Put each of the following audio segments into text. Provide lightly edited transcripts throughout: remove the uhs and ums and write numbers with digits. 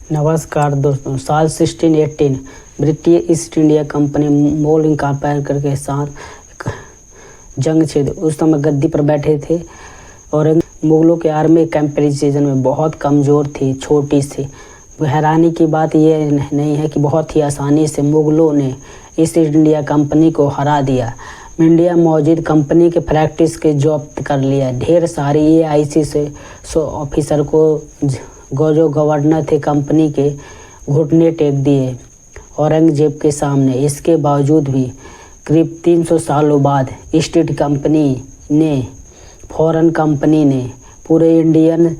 नमस्कार दोस्तों। साल 1618 ब्रिटिश ईस्ट इंडिया कंपनी मोल कंपेयर के साथ जंग छिड़। उस समय गद्दी पर बैठे थे और मुगलों की आर्मी कंपैरिजन में बहुत कमज़ोर थी, छोटी सी। हैरानी की बात यह नहीं है कि बहुत ही आसानी से मुगलों ने ईस्ट इंडिया कंपनी को हरा दिया। इंडिया मौजूद कंपनी के प्रैक्टिस के जब्त कर लिया। ढेर सारी AIC से ऑफिसर को जो गवर्नर थे कंपनी के घुटने टेक दिए औरंगजेब के सामने। इसके बावजूद भी करीब 300 सालों बाद ईस्ट इंडिया कंपनी ने फॉरेन कंपनी ने पूरे इंडियन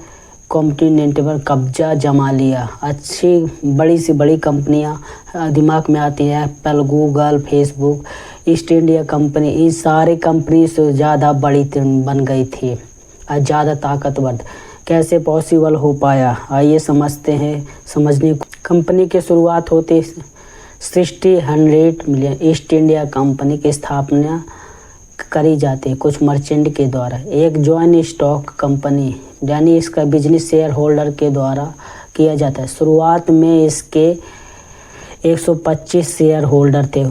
कॉन्टिनेंट पर कब्जा जमा लिया। अच्छी बड़ी से बड़ी कंपनियां दिमाग में आती हैं, Apple, Google, Facebook. East India company इस सारे कंपनी से ज़्यादा बड़ी बन गई थी और ज़्यादा ताकतवर। कैसे पॉसिबल हो पाया, आइए समझते हैं। समझने कंपनी की शुरुआत होते 1600 मिलियन ईस्ट इंडिया कंपनी की स्थापना करी जाती है कुछ मर्चेंट के द्वारा। एक जॉइंट स्टॉक कंपनी यानी इसका बिजनेस शेयर होल्डर के द्वारा किया जाता है। शुरुआत में इसके 125 शेयर होल्डर थे,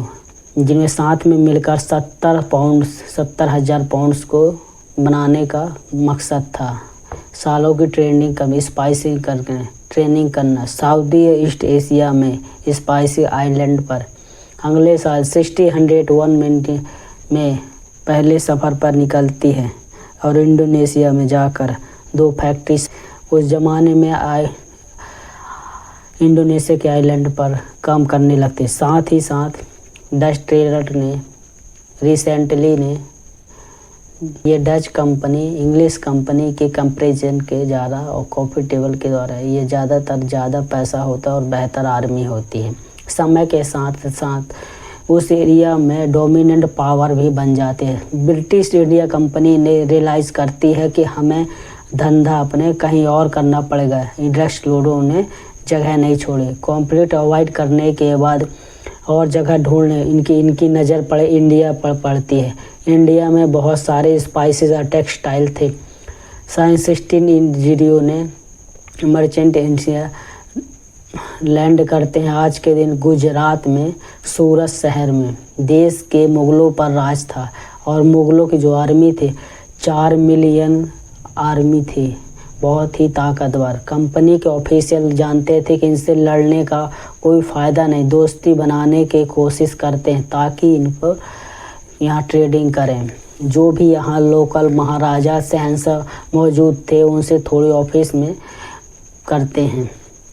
जिनमें साथ में मिलकर 70,000 पाउंड्स को बनाने का मकसद था। सालों की ट्रेनिंग करना साउदी ईस्ट एशिया में स्पाइसी आइलैंड पर। अगले साल 1601 में पहले सफ़र पर निकलती है और इंडोनेशिया में जाकर 2 फैक्ट्री उस ज़माने में इंडोनेशिया के आइलैंड पर काम करने लगते। साथ ही साथ डच ट्रेडर ने रिसेंटली ने ये डच कंपनी इंग्लिश कंपनी के कंपैरिजन के ज़्यादा और प्रॉफिटेबल के द्वारा ये ज़्यादा पैसा होता है और बेहतर आर्मी होती है। समय के साथ साथ उस एरिया में डोमिनेंट पावर भी बन जाते हैं। ब्रिटिश इंडिया कंपनी ने रियलाइज़ करती है कि हमें धंधा अपने कहीं और करना पड़ेगा। इंडस्ट्रियों ने जगह नहीं छोड़ी। कॉम्प्लीट अवॉइड करने के बाद और जगह ढूंढने इनकी नज़र इंडिया पर पड़ती है। इंडिया में बहुत सारे स्पाइसेस और टेक्सटाइल थे। 1600 ने मर्चेंट इंडिया लैंड करते हैं आज के दिन गुजरात में सूरत शहर में। देश के मुग़लों पर राज था और मुग़लों की जो आर्मी थी 4 मिलियन आर्मी थी, बहुत ही ताकतवर। कंपनी के ऑफिशियल जानते थे कि इनसे लड़ने का कोई फ़ायदा नहीं, दोस्ती बनाने की कोशिश करते हैं ताकि इनको यहाँ ट्रेडिंग करें। जो भी यहाँ लोकल महाराजा शहंशाह मौजूद थे उनसे थोड़ी ऑफिस में करते हैं।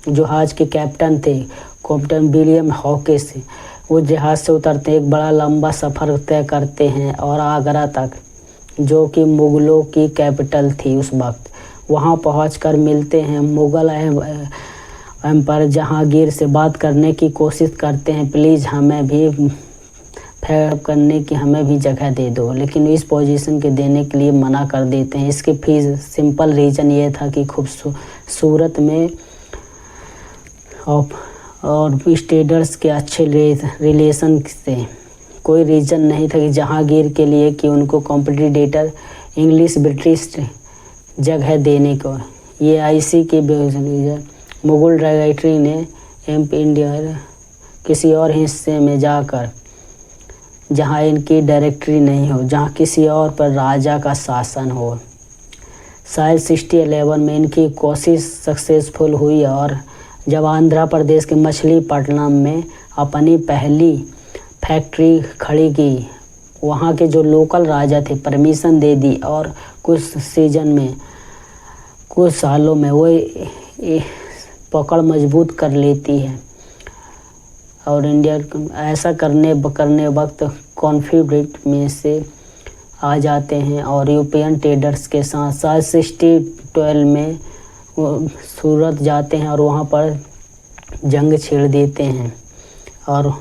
जहाज़ के कैप्टन थे कैप्टन विलियम हॉकिंस, वो जहाज़ से उतरते एक बड़ा लंबा सफ़र तय करते हैं और आगरा तक, जो कि मुग़लों की कैपिटल थी उस वक्त। वहाँ पहुंचकर मिलते हैं मुग़ल एम्पायर जहांगीर से बात करने की कोशिश करते हैं, प्लीज़ हमें भी करने की हमें भी जगह दे दो, लेकिन इस पोजीशन के देने के लिए मना कर देते हैं। इसके फीस सिंपल रीज़न ये था कि खूबसूरत में और स्टेटस के अच्छे रिलेशन से। कोई रीज़न नहीं था कि जहांगीर के लिए कि उनको कॉम्पिटिटर इंग्लिश ब्रिटिश जगह देने को। ये IC के मुग़ल डायरेक्टरी ने इंडिया किसी और हिस्से में जाकर जहाँ इनकी डायरेक्टरी नहीं हो, जहाँ किसी और पर राजा का शासन हो। साल 1611 में इनकी कोशिश सक्सेसफुल हुई और जब आंध्र प्रदेश के मछलीपट्टनम में अपनी पहली फैक्ट्री खड़ी की, वहाँ के जो लोकल राजा थे परमिशन दे दी और कुछ सालों में वो पकड़ मजबूत कर लेती है और इंडिया ऐसा करने वक्त कॉन्फ्लिक्ट में से आ जाते हैं और यूरोपियन ट्रेडर्स के साथ। साल 1612 में वो सूरत जाते हैं और वहाँ पर जंग छेड़ देते हैं और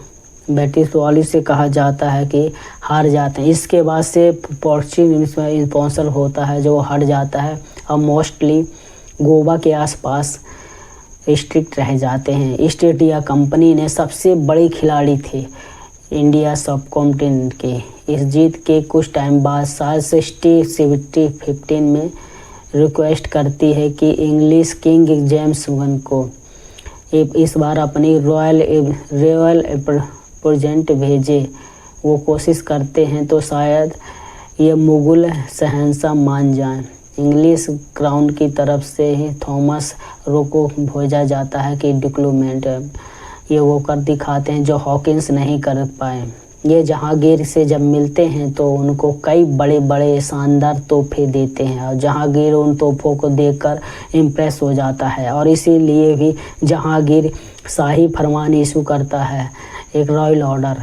ब्रिटिश वाली से कहा जाता है कि हार जाते हैं। इसके बाद से पोर्चुगीज स्पॉन्सर होता है जो हट जाता है और मोस्टली गोवा के आसपास स्ट्रिक्ट रह जाते हैं। ईस्ट इंडिया कंपनी ने सबसे बड़ी खिलाड़ी थे इंडिया सब कॉन्टिनेंट के। इस जीत के कुछ टाइम बाद साल 1615 में रिक्वेस्ट करती है कि इंग्लिश किंग जेम्स I को इस बार अपनी रॉयल प्रेजेंट भेजे। वो कोशिश करते हैं तो शायद ये मुगल शहंशाह मान जाएं। इंग्लिश क्राउन की तरफ से ही थॉमस रो को भेजा जाता है कि डिप्लोमेट ये वो कर दिखाते हैं जो हॉकिंस नहीं कर पाए। ये जहांगीर से जब मिलते हैं तो उनको कई बड़े बड़े शानदार तोहफे देते हैं और जहांगीर उन तोहफों को देखकर इम्प्रेस हो जाता है और इसीलिए भी जहांगीर शाही फरमान इशू करता है, एक रॉयल ऑर्डर।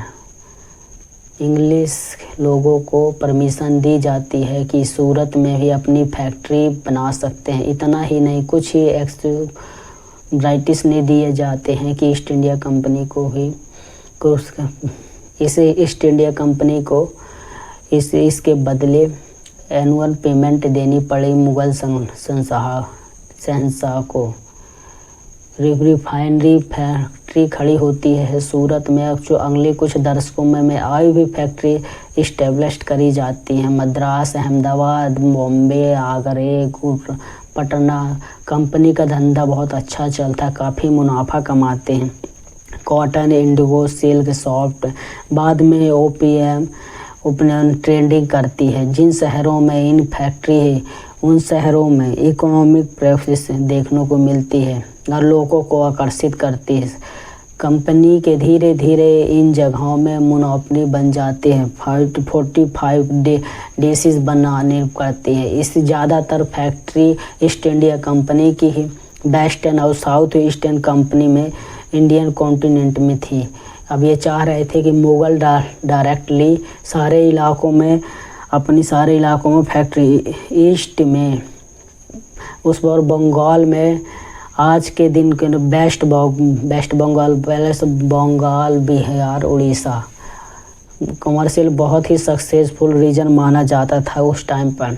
इंग्लिश लोगों को परमिशन दी जाती है कि सूरत में भी अपनी फैक्ट्री बना सकते हैं। इतना ही नहीं, कुछ ही एक्सब्राइटिस ने दिए जाते हैं कि ईस्ट इंडिया कंपनी को भी इसे ईस्ट इंडिया कंपनी को इसके बदले एनुअल पेमेंट देनी पड़ी मुगल शहंशाह को। रिफाइनरी फैक्ट्री खड़ी होती है सूरत में। अब जो अगले कुछ दशकों में आई भी फैक्ट्री इस्टेब्लिश करी जाती हैं। मद्रास, अहमदाबाद, बॉम्बे, आगरे, पटना। कंपनी का धंधा बहुत अच्छा चलता है, काफ़ी मुनाफा कमाते हैं। Cotton, Indigo, silk, soft. बाद में ओपीएम ट्रेंडिंग करती है। जिन शहरों में इन फैक्ट्री है उन शहरों में इकोनॉमिक प्रेफरेंस देखने को मिलती है और लोगों को आकर्षित करती है। कंपनी के धीरे धीरे इन जगहों में मोनोपोली बन जाते हैं। 45 डिशेस बनाने करती है। इस ज़्यादातर फैक्ट्री ईस्ट इंडिया कंपनी की ही वेस्टर्न और साउथ ईस्टर्न कंपनी में इंडियन कॉन्टिनेंट में थी। अब ये चाह रहे थे कि मुगल डायरेक्टली सारे इलाकों में फैक्ट्री ईस्ट में, उस पर बंगाल में आज के दिन के वेस्ट बंगाल, बंगाल, बिहार, उड़ीसा कमर्शियल बहुत ही सक्सेसफुल रीजन माना जाता था उस टाइम पर।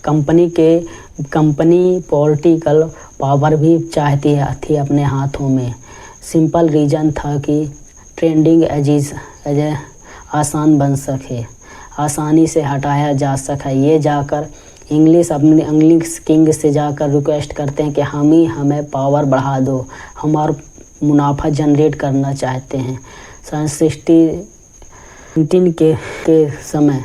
कंपनी पॉलिटिकल पावर भी चाहती थी अपने हाथों में। सिंपल रीज़न था कि ट्रेंडिंग एज आसान बन सके, आसानी से हटाया जा सके। ये जाकर इंग्लिश किंग से जाकर रिक्वेस्ट करते हैं कि हमें पावर बढ़ा दो, हमारा मुनाफा जनरेट करना चाहते हैं। 1619 के समय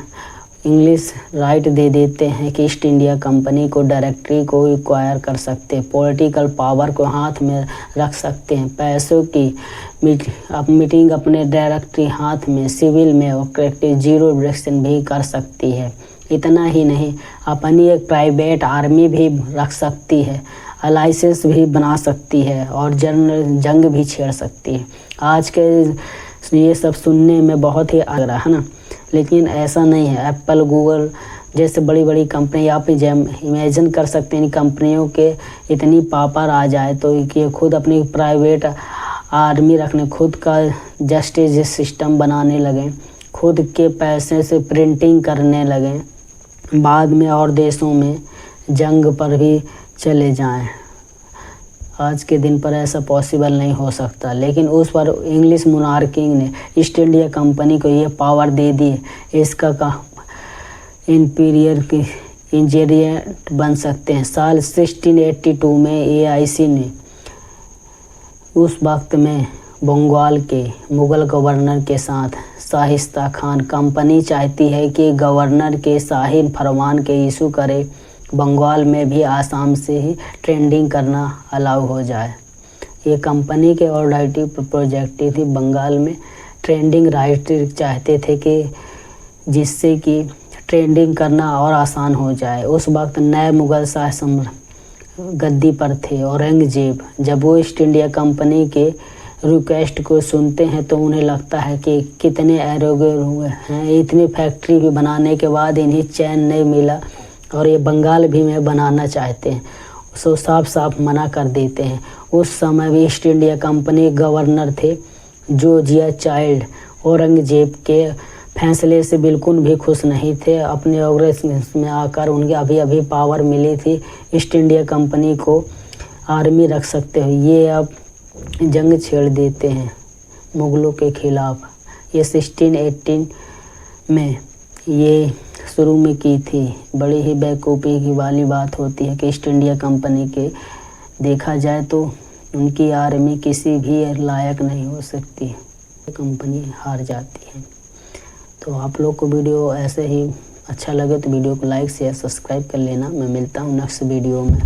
इंग्लिश राइट दे देते हैं कि ईस्ट इंडिया कंपनी को डायरेक्टरी को एक्वायर कर सकते हैं, पॉलिटिकल पावर को हाथ में रख सकते हैं, पैसों की मीटिंग अपने डायरेक्टरी हाथ में, सिविल में और करेक्टिव जीरो डायरेक्शन भी कर सकती है। इतना ही नहीं, अपनी एक प्राइवेट आर्मी भी रख सकती है, अलाइसेंस भी बना सकती है और जंग भी छेड़ सकती है। आज के ये सब सुनने में बहुत ही आग रहा है ना, लेकिन ऐसा नहीं है। एप्पल, गूगल जैसे बड़ी बड़ी कंपनी, आप इमेजिन कर सकते हैं इन कंपनियों के इतनी पावर आ जाए तो ये खुद अपनी प्राइवेट आर्मी रखने, खुद का जस्टिस सिस्टम बनाने लगे, खुद के पैसे से प्रिंटिंग करने लगे, बाद में और देशों में जंग पर भी चले जाएं। आज के दिन पर ऐसा पॉसिबल नहीं हो सकता, लेकिन उस पर इंग्लिश मोनार्की ने ईस्ट इंडिया कंपनी को ये पावर दे दी। इसका इंपीरियर की इंजीनियर बन सकते हैं। साल 1682 में एआईसी ने उस वक्त में बंगाल के मुगल गवर्नर के साथ शाइस्ता खान, कंपनी चाहती है कि गवर्नर के शाही फरमान के इशू करे, बंगाल में भी आसाम से ही ट्रेंडिंग करना अलाउ हो जाए। ये कंपनी के ऑर्डिटिव प्रोजेक्ट थी। बंगाल में ट्रेंडिंग राइट चाहते थे कि जिससे कि ट्रेंडिंग करना और आसान हो जाए। उस वक्त नए मुगल शाह गद्दी पर थे औरंगजेब। जब वो ईस्ट इंडिया कंपनी के रिक्वेस्ट को सुनते हैं तो उन्हें लगता है कि कितने एरोगेंट हुए हैं, इतनी फैक्ट्री भी बनाने के बाद इन्हें चैन नहीं मिला और ये बंगाल भी में बनाना चाहते हैं, सो साफ साफ मना कर देते हैं। उस समय भी ईस्ट इंडिया कंपनी गवर्नर थे जॉर्जिया चाइल्ड, औरंगजेब के फैसले से बिल्कुल भी खुश नहीं थे। अपने कांग्रेस में आकर उनके अभी पावर मिली थी, ईस्ट इंडिया कंपनी को आर्मी रख सकते हो, ये अब जंग छेड़ देते हैं मुग़लों के ख़िलाफ़। ये 1618 में ये शुरू में की थी। बड़ी ही बेवकूफ़ी की वाली बात होती है कि ईस्ट इंडिया कंपनी के देखा जाए तो उनकी आर्मी किसी भी लायक नहीं हो सकती, कंपनी हार जाती है। तो आप लोग को वीडियो ऐसे ही अच्छा लगे तो वीडियो को लाइक शेयर सब्सक्राइब कर लेना। मैं मिलता हूँ नेक्स्ट वीडियो में।